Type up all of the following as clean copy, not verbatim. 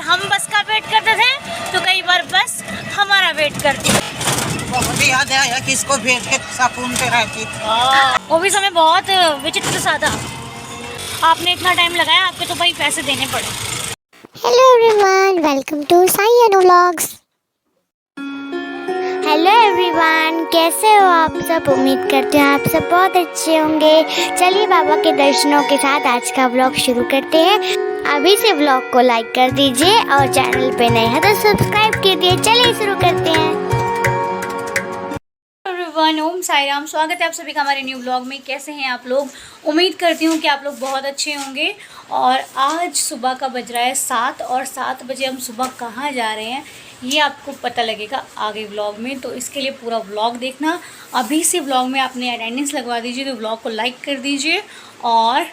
हम बस का वेट करते थे तो कई बार बस हमारा वेट करती। बहुत याद आया कि इसको भेज के सुकून पे रहती। वो भी समय बहुत विचित्र सा था। आपने इतना टाइम लगाया, आपके तो भाई पैसे देने पड़े। Hello everyone, welcome to Sai Anu vlogs. Hello everyone, कैसे हो आप सब? उम्मीद करते हैं आप सब बहुत अच्छे होंगे। चलिए बाबा के दर्शनों के साथ आज का व्लॉग शुरू करते हैं। अभी से व्लॉग को लाइक कर दीजिए और चैनल पे नए हैं तो सब्सक्राइब कीजिए। चलिए शुरू करते हैं। ओम साई राम, स्वागत है आप सभी का हमारे न्यू ब्लॉग में। कैसे हैं आप लोग? उम्मीद करती हूँ कि आप लोग बहुत अच्छे होंगे। और आज सुबह का बज रहा है 7 और 7 बजे हम सुबह कहाँ जा रहे हैं ये आपको पता लगेगा आगे व्लॉग में, तो इसके लिए पूरा व्लॉग देखना। अभी से व्लॉग में आपने अटेंडेंस लगवा दीजिए, तो व्लॉग को लाइक कर दीजिए और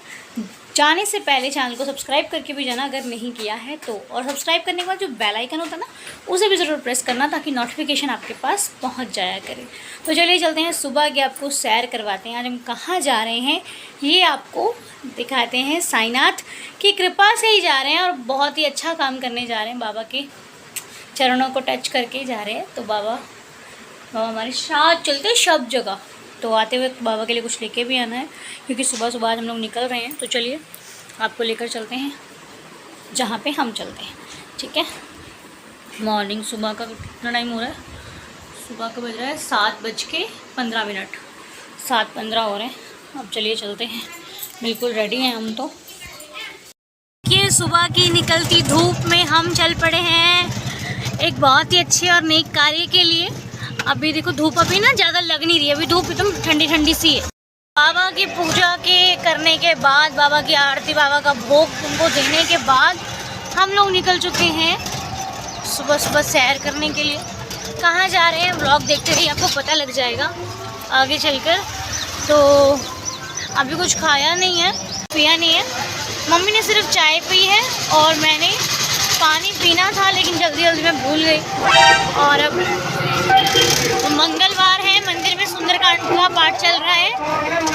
जाने से पहले चैनल को सब्सक्राइब करके भी जाना अगर नहीं किया है तो। और सब्सक्राइब करने के बाद जो बेल आइकन होता है ना, उसे भी ज़रूर प्रेस करना ताकि नोटिफिकेशन आपके पास पहुंच जाया करे। तो चलिए चलते हैं, सुबह के आपको सैर करवाते हैं। आज हम कहाँ जा रहे हैं ये आपको दिखाते हैं। साईनाथ की कृपा से ही जा रहे हैं और बहुत ही अच्छा काम करने जा रहे हैं। बाबा के चरणों को टच करके जा रहे हैं। तो बाबा हमारे साथ चलते सब जगह। तो आते हुए बाबा के लिए कुछ लेके भी आना है क्योंकि सुबह सुबह आज हम लोग निकल रहे हैं। तो चलिए आपको लेकर चलते हैं जहाँ पे हम चलते हैं, ठीक है। मॉर्निंग सुबह का कितना टाइम हो रहा है? सुबह का बज रहा है 7:15। 7:15 हो रहे हैं। अब चलिए चलते हैं, बिल्कुल रेडी हैं हम। तो ये सुबह की निकलती धूप में हम चल पड़े हैं एक बहुत ही अच्छे और नेक कार्य के लिए। अभी देखो धूप अभी ना ज़्यादा लग नहीं रही है, अभी धूप एकदम ठंडी ठंडी सी है। बाबा की पूजा के करने के बाद, बाबा की आरती, बाबा का भोग उनको देने के बाद हम लोग निकल चुके हैं सुबह सुबह सैर करने के लिए। कहाँ जा रहे हैं व्लॉग देखते रहिए, आपको पता लग जाएगा आगे चलकर। तो अभी कुछ खाया नहीं है, पिया नहीं है। मम्मी ने सिर्फ चाय पी है और मैंने पानी पीना था लेकिन जल्दी जल्दी में भूल गई। और अब मंगलवार है, मंदिर में सुंदरकांड का पाठ चल रहा है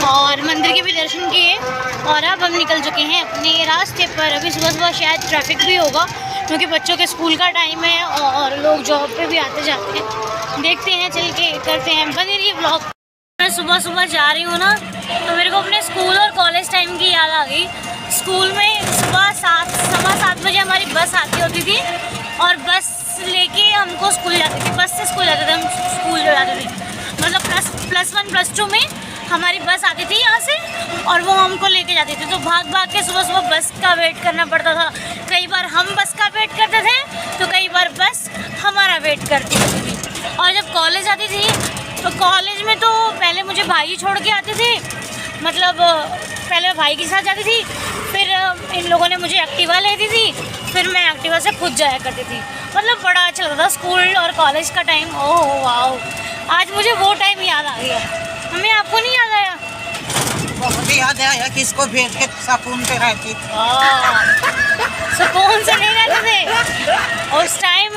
और मंदिर के भी दर्शन किए। और अब हम निकल चुके हैं अपने रास्ते पर। अभी सुबह सुबह शायद ट्रैफिक भी होगा क्योंकि बच्चों के स्कूल का टाइम है और लोग जॉब पे भी आते जाते हैं। देखते हैं, चल के करते हैं, बने रहिए व्लॉग। मैं सुबह सुबह जा रही हूँ ना, तो मेरे को अपने स्कूल और कॉलेज टाइम की याद आ गई। स्कूल में सुबह 7:15 बजे हमारी बस आती होती थी और बस लेके हमको स्कूल जाते थे। बस से स्कूल जाते थे हम, स्कूल जो जाते थे मतलब प्लस 1 प्लस 2 में हमारी बस आती थी यहाँ से और वो हमको लेके जाती थी। तो भाग भाग के सुबह सुबह बस का वेट करना पड़ता था। कई बार हम बस का वेट करते थे तो कई बार बस हमारा वेट करती थी। और जब कॉलेज आती थी तो कॉलेज में तो पहले मुझे भाई छोड़ के आते थे, मतलब पहले भाई के साथ जाती थी, फिर इन लोगों ने मुझे एक्टिवा ले दी थी, फिर मैं एक्टिवा से खुद जाया करती थी। मतलब बड़ा अच्छा लगता था स्कूल और कॉलेज का टाइम। ओह वाओ, आज मुझे वो टाइम याद आ गया। हमें आपको नहीं याद आया? बहुत याद आया कि इसको भेज के सुकून पे रहती। सुकून से नहीं रहते थे उस टाइम,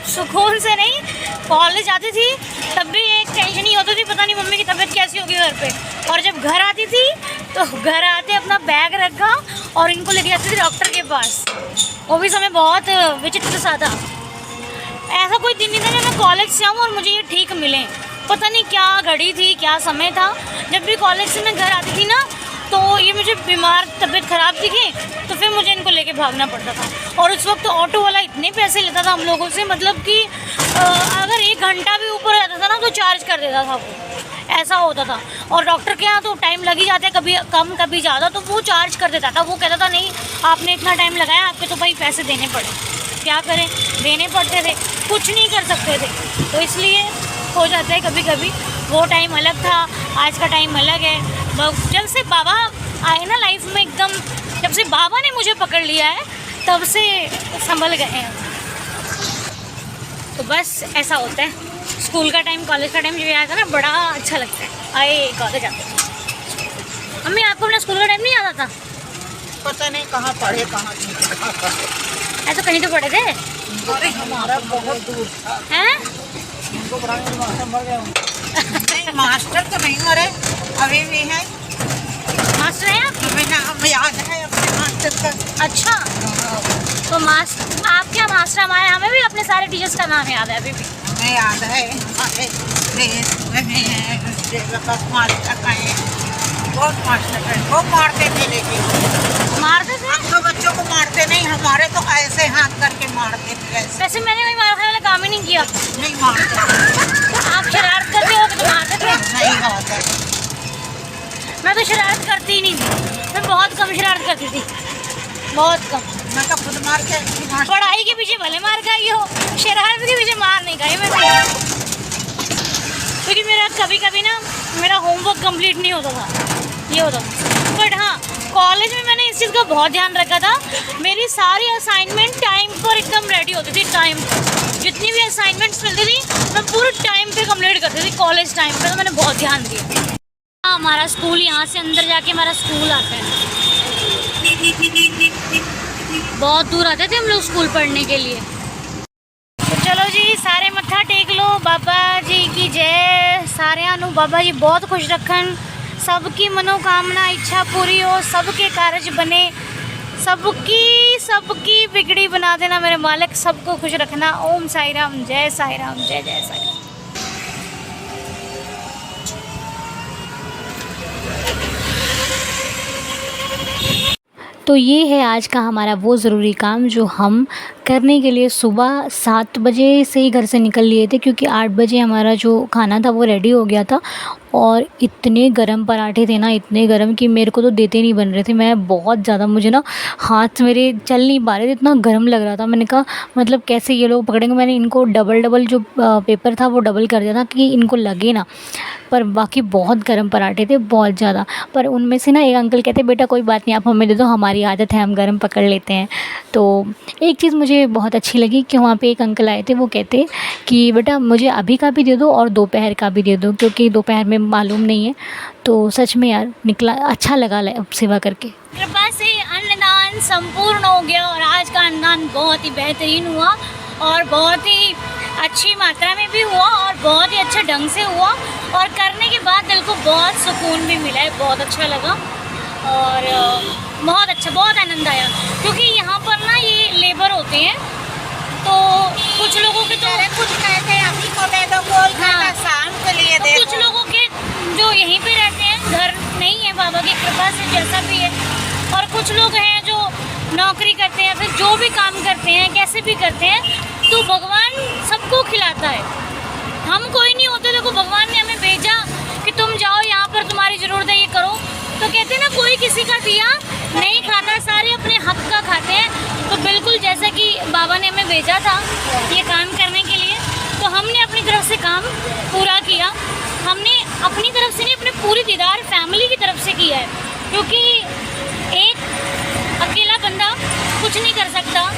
सुकून से नहीं। कॉलेज आती थी तब भी एक टेंशन ही होती थी, पता नहीं मम्मी की तबीयत कैसी होगी घर पे। और जब घर आती थी तो घर आते अपना बैग रखा और इनको लेके जाती थी डॉक्टर के पास। वो भी समय बहुत विचित्र सा था। ऐसा कोई दिन नहीं था जब मैं कॉलेज से आऊँ और मुझे ये ठीक मिले। पता नहीं क्या घड़ी थी, क्या समय था। जब भी कॉलेज से मैं घर आती थी ना तो ये मुझे बीमार, तबीयत ख़राब दिखे तो फिर मुझे इनको लेके भागना पड़ता था। और उस वक्त ऑटो वाला इतने पैसे लेता था हम लोगों से, मतलब कि अगर 1 घंटा भी ऊपर रहता था ना तो चार्ज कर देता था वो, ऐसा होता था। और डॉक्टर के यहाँ तो टाइम लग ही जाता है, कभी कम कभी ज़्यादा, तो वो चार्ज कर देता था। वो कहता था नहीं आपने इतना टाइम लगाया, आपके तो भाई पैसे देने पड़े। क्या करें, देने पड़ते थे, कुछ नहीं कर सकते थे। तो इसलिए हो जाता है कभी कभी। वो टाइम अलग था, आज का टाइम अलग है। जब से बाबा आए ना लाइफ में, एकदम जब से बाबा ने मुझे पकड़ लिया है तब से संभल गए हैं। तो बस ऐसा होता है। स्कूल का टाइम, कॉलेज का टाइम जब आया था ना, बड़ा अच्छा लगता है। आए कॉलेज आते। मम्मी आपको अपना स्कूल का टाइम नहीं आता था? पता नहीं कहाँ पढ़े कहाँ नहीं। ऐसा कहीं तो पढ़े थे। अरे हमारा बहुत दूर था। हैं? मास्टर तो नहीं मरे, अभी भी है। मास्टर है आप? हमें नाम याद है अपने मास्टर मास्टर का। अच्छा, तो आप क्या मास्टर, हमें भी अपने सारे टीचर्स का नाम याद है अभी भी। हमें याद है हमारे देश में मास्टर का है, बहुत मास्टर है। वो मारते थे, लेकिन मारते थे? हम तो बच्चों को मारते नहीं, हमारे तो ऐसे हाथ करके मारते थे। ऐसे वैसे मैंने कोई मार खाने वाला काम ही नहीं किया। नहीं मारते। आप शरारत करते हो तो मारते थे? नहीं होता। मैं तो शरारत करती ही नहीं थी, मैं बहुत कम शरारत करती थी, बहुत कम। मैं तो खुद मार के पढ़ाई के पीछे भले मार खाई हो, शरारत के पीछे मार नहीं खाई मैंने। क्योंकि मेरा कभी कभी ना मेरा होमवर्क कंप्लीट नहीं होता था, ये होता था। बट हाँ, कॉलेज में मैंने इस चीज़ का बहुत ध्यान रखा था। मेरी सारी असाइनमेंट टाइम पर एकदम रेडी होती थी। टाइम जितनी भी असाइनमेंट्स मिलती थी मैं पूरे टाइम पे कंप्लीट करती थी कॉलेज टाइम पे, तो मैंने बहुत ध्यान दिया। हाँ, हमारा स्कूल यहाँ से अंदर जाके हमारा स्कूल आता है। बहुत दूर आते थे हम लोग स्कूल पढ़ने के लिए। तो चलो जी, सारे मत्था टेक लो, बाबा जी की जय। सारे आनू बाबा जी बहुत खुश रखन, सबकी मनोकामना इच्छा पूरी हो, सबके कार्य बने, सबकी बिगड़ी बना देना मेरे मालिक, सबको खुश रखना। ओम साई राम, जय साई राम, जय जय साई राम। तो ये है आज का हमारा वो ज़रूरी काम जो हम करने के लिए सुबह 7 बजे से ही घर से निकल लिए थे, क्योंकि 8 बजे हमारा जो खाना था वो रेडी हो गया था। और इतने गरम पराठे थे ना, इतने गरम कि मेरे को तो देते नहीं बन रहे थे। मैं बहुत ज़्यादा, मुझे ना हाथ मेरे चल नहीं पा रहे थे, इतना गरम लग रहा था। मैंने कहा मतलब कैसे ये लोग पकड़ेंगे। मैंने इनको डबल जो पेपर था वो डबल कर दिया था कि इनको लगे ना। पर बाकी बहुत गरम पराठे थे, बहुत ज़्यादा। पर उनमें से ना एक अंकल कहते, बेटा कोई बात नहीं, आप हमें दे दो, हमारी आदत है, हम गरम पकड़ लेते हैं। तो एक चीज़ मुझे बहुत अच्छी लगी कि वहाँ पे एक अंकल आए थे, वो कहते कि बेटा मुझे अभी का भी दे दो और दोपहर का भी दे दो, क्योंकि दोपहर में मालूम नहीं है। तो सच में यार निकला, अच्छा लगा सेवा करके। कृपा से अन्नदान संपूर्ण हो गया और आज का अन्नदान बहुत ही बेहतरीन हुआ और बहुत ही अच्छी मात्रा में भी हुआ और बहुत ही अच्छे ढंग से हुआ। और करने के बाद दिल को बहुत सुकून भी मिला है, बहुत अच्छा लगा और बहुत अच्छा, बहुत आनंद आया। क्योंकि यहाँ पर ना ये लेबर होते हैं, तो कुछ लोगों के तो कुछ कहते हैं अभी को दे दो, कोई कहता शाम के लिए दे दो। कुछ लोगों के जो यहीं पे रहते हैं, घर नहीं है बाबा की कृपा से, जैसा भी है। और कुछ लोग हैं जो नौकरी करते हैं, फिर जो भी काम करते हैं, कैसे भी करते हैं, तो भगवान सबको खिलाता है। हम कोई नहीं होते, देखो भगवान ने हमें भेजा कि तुम जाओ यहाँ पर, तुम्हारी ज़रूरत है, ये करो। तो कहते हैं ना, कोई किसी का दिया नहीं खाता, सारे अपने हक का खाते हैं। तो बिल्कुल जैसा कि बाबा ने हमें भेजा था ये काम करने के लिए, तो हमने अपनी तरफ से काम पूरा किया। हमने अपनी तरफ से नहीं, अपने पूरी दीदार फैमिली की तरफ से किया है। क्योंकि एक अकेला बंदा कुछ नहीं कर सकता,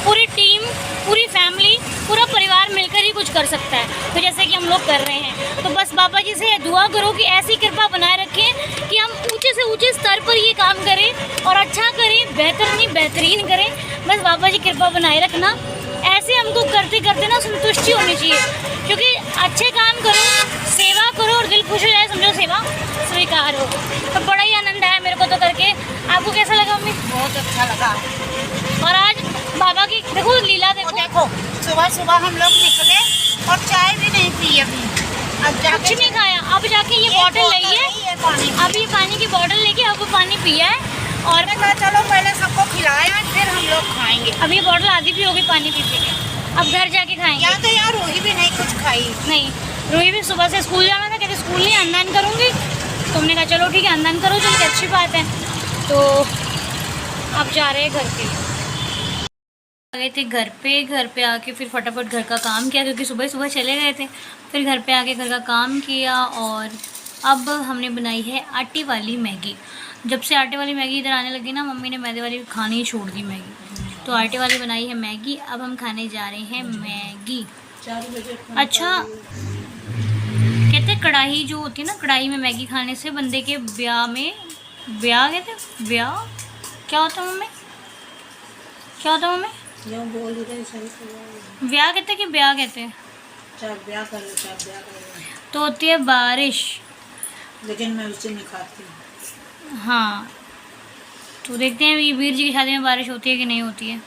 पूरी टीम, पूरी फैमिली, पूरा परिवार मिलकर ही कुछ कर सकता है। तो जैसे कि हम लोग कर रहे हैं, तो बस बाबा जी से दुआ करो कि ऐसी कृपा बनाए रखें कि हम ऊंचे से ऊंचे स्तर पर ये काम करें और अच्छा करें, बेहतरीन करें। बस बाबा जी कृपा बनाए रखना। ऐसे हमको करते करते ना संतुष्टि होनी चाहिए, क्योंकि अच्छे काम करो, सेवा करो और दिल खुश हो जाए, समझो सेवा स्वीकार हो। तो बड़ा ही आनंद आया मेरे को तो करके। आपको कैसा लगा मम्मी? बहुत अच्छा लगा। और आज बाबा की देखो लीला, देखो सुबह सुबह हम लोग निकले और चाय भी नहीं पी अभी। अब जाके कुछ नहीं खाया, अब जाके ये बॉटल लेके, अब ये पानी की बॉटल लेके अब वो पानी पिया है। और कहा चलो पहले सबको खिलाया फिर हम लोग खाएंगे। अब ये बॉटल आधी भी होगी पानी पी के, अब घर जाके खाएंगे। यहाँ तो यार रूही भी नहीं कुछ खाई। नहीं, रूही भी सुबह से स्कूल जाना था, कहते स्कूल नहीं, अन्नदान करूँगी। तुमने कहा चलो ठीक है, अन्नदान करो, चलो अच्छी बात है। तो अब जा रहे हैं घर के लिए। गए थे घर पे आके फिर फटाफट घर का काम किया, क्योंकि सुबह सुबह चले गए थे। फिर घर पे आके घर का काम किया और अब हमने बनाई है आटे वाली मैगी। जब से आटे वाली मैगी इधर आने लगी ना, मम्मी ने मैदे वाली खानी ही छोड़ दी मैगी, तो आटे वाली बनाई है मैगी। अब हम खाने जा रहे हैं मैगी। अच्छा, कहते कढ़ाई जो होती है ना, कढ़ाई में मैगी खाने से बंदे के ब्याह में, ब्याह कहते, ब्याह क्या होता है मम्मी, क्या होता है मम्मी? ब्याह कहते कि ब्याह कहते हैं? तो होती है बारिश, लेकिन मैं उसे नहीं खाती। हाँ, तो तो देखते हैं कि वीर जी की शादी में बारिश होती है कि नहीं होती है।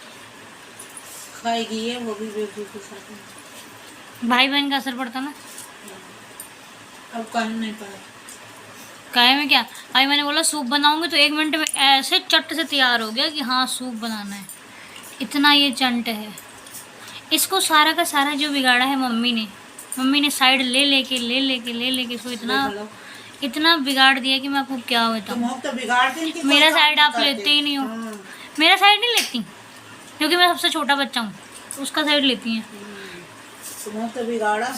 खाएगी है वो भी बेटी के साथ। भाई बहन का असर पड़ता ना। अब कान नहीं पाया। काहे में क्या, अभी मैंने बोला सूप बनाऊंगी तो 1 मिनट में ऐसे चट से तैयार हो गया कि हाँ सूप बनाना है। इतना ये चंट है। इसको सारा का सारा जो बिगाड़ा है मम्मी ने साइड ले लेके इसको इतना बिगाड़ दिया कि मैं आपको क्या बताऊँ। तो बिगाड़ते हैं कि मेरा कोई साइड काम आप नहीं लेते करते। ही नहीं हो। हाँ। मेरा साइड नहीं लेती क्योंकि मैं सबसे छोटा बच्चा हूँ, उसका साइड लेती हैं। तुम तो बिगाड़ा।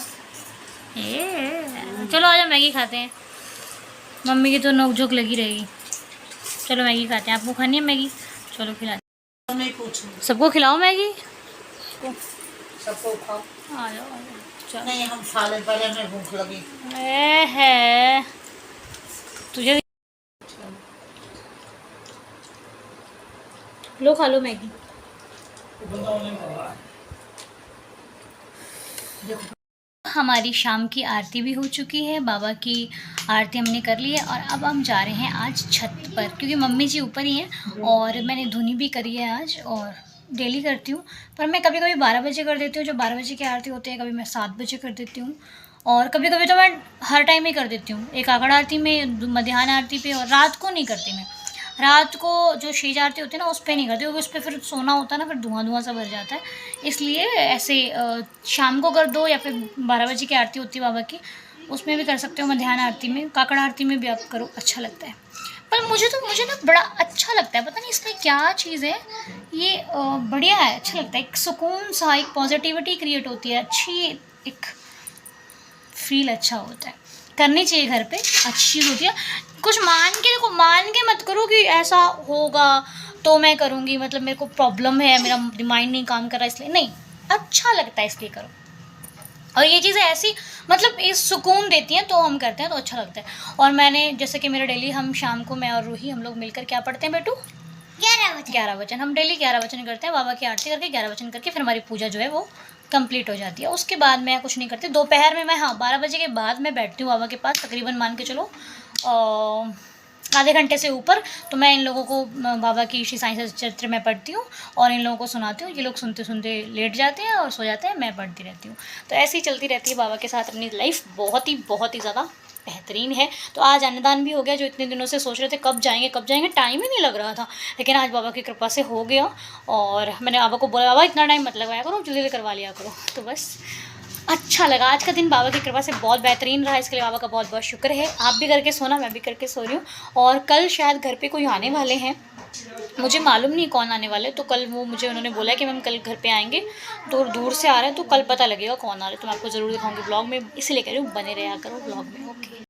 चलो आजा मैगी खाते हैं। मम्मी की तो नोकझोंक लगी रहेगी। चलो मैगी खाते हैं। आपको खानी है मैगी? चलो खिला। नहीं पूछूंगी। सबको खिलाओ मैगी। सबको खाओ। आ जाओ चलो। नहीं हम खा ले, पहले हमें भूख लगी। है तुझे लो, खा लो मैगी। हमारी शाम की आरती भी हो चुकी है, बाबा की आरती हमने कर ली है और अब हम जा रहे हैं आज छत पर क्योंकि मम्मी जी ऊपर ही हैं और मैंने धुनी भी करी है आज और डेली करती हूँ। पर मैं कभी कभी 12 बजे कर देती हूँ, जो 12 बजे की आरती होती है, कभी मैं 7 बजे कर देती हूँ और कभी कभी तो मैं हर टाइम ही कर देती हूँ। एक आखड़ आरती में, मध्याह्न आरती पे, और रात को नहीं करती मैं। रात को जो शेज आरती होती है ना उस पर नहीं करती क्योंकि उस पर फिर सोना होता है ना, फिर धुआं सा भर जाता है। इसलिए ऐसे शाम को कर दो या फिर 12 बजे की आरती होती है बाबा की, उसमें भी कर सकते हो। मध्याह्न आरती में, काकड़ आरती में भी आप करो, अच्छा लगता है। पर मुझे ना बड़ा अच्छा लगता है, पता नहीं इसमें क्या चीज़ है, ये बढ़िया है, अच्छा लगता है। एक सुकून सा, एक पॉजिटिविटी क्रिएट होती है, अच्छी एक फील अच्छा होता है। करनी चाहिए घर पे, अच्छी चीज़ होती है। कुछ मान के मत करो कि ऐसा होगा तो मैं करूँगी, मतलब मेरे को प्रॉब्लम है, मेरा माइंड नहीं काम कर रहा इसलिए नहीं, अच्छा लगता है इसलिए करो। और ये चीज़ें ऐसी मतलब इस सुकून देती हैं तो हम करते हैं तो अच्छा लगता है। और मैंने जैसे कि मेरा डेली, हम शाम को मैं और रूही हम लोग मिलकर क्या पढ़ते हैं बेटू? 11 वचन। हम डेली 11 वचन करते हैं, बाबा की आरती करके 11 वचन करके फिर हमारी पूजा जो है वो कंप्लीट हो जाती है। उसके बाद मैं कुछ नहीं करती। दोपहर में मैं, हाँ 12 बजे के बाद मैं बैठती हूँ बाबा के पास, तकरीबन मान के चलो आधे घंटे से ऊपर। तो मैं इन लोगों को बाबा की श्री साईं चरित्र में पढ़ती हूँ और इन लोगों को सुनाती हूँ। ये लोग सुनते सुनते लेट जाते हैं और सो जाते हैं, मैं पढ़ती रहती हूँ। तो ऐसे ही चलती रहती है बाबा के साथ अपनी लाइफ। बहुत ही ज़्यादा बेहतरीन है। तो आज अन्नदान भी हो गया, जो इतने दिनों से सोच रहे थे कब जाएंगे, टाइम ही नहीं लग रहा था, लेकिन आज बाबा की कृपा से हो गया। और मैंने बाबा को बोला, बाबा इतना टाइम मत लगवाया करो, जल्दी करवा लिया करो। तो बस अच्छा लगा। आज का दिन बाबा की कृपा से बहुत बेहतरीन रहा, इसके लिए बाबा का बहुत बहुत शुक्र है। आप भी करके सोना, मैं भी करके सो रही हूँ। और कल शायद घर पे कोई आने वाले हैं, मुझे मालूम नहीं कौन आने वाले। तो कल वो मुझे उन्होंने बोला कि मैम कल घर पे आएंगे, तो दूर से आ रहे हैं, तो कल पता लगेगा कौन आ रहे हैं। तो मैं आपको ज़रूर दिखाऊंगी ब्लॉग में, इसीलिए कह रही हूँ बने रहा करो ब्लॉग में। ओके।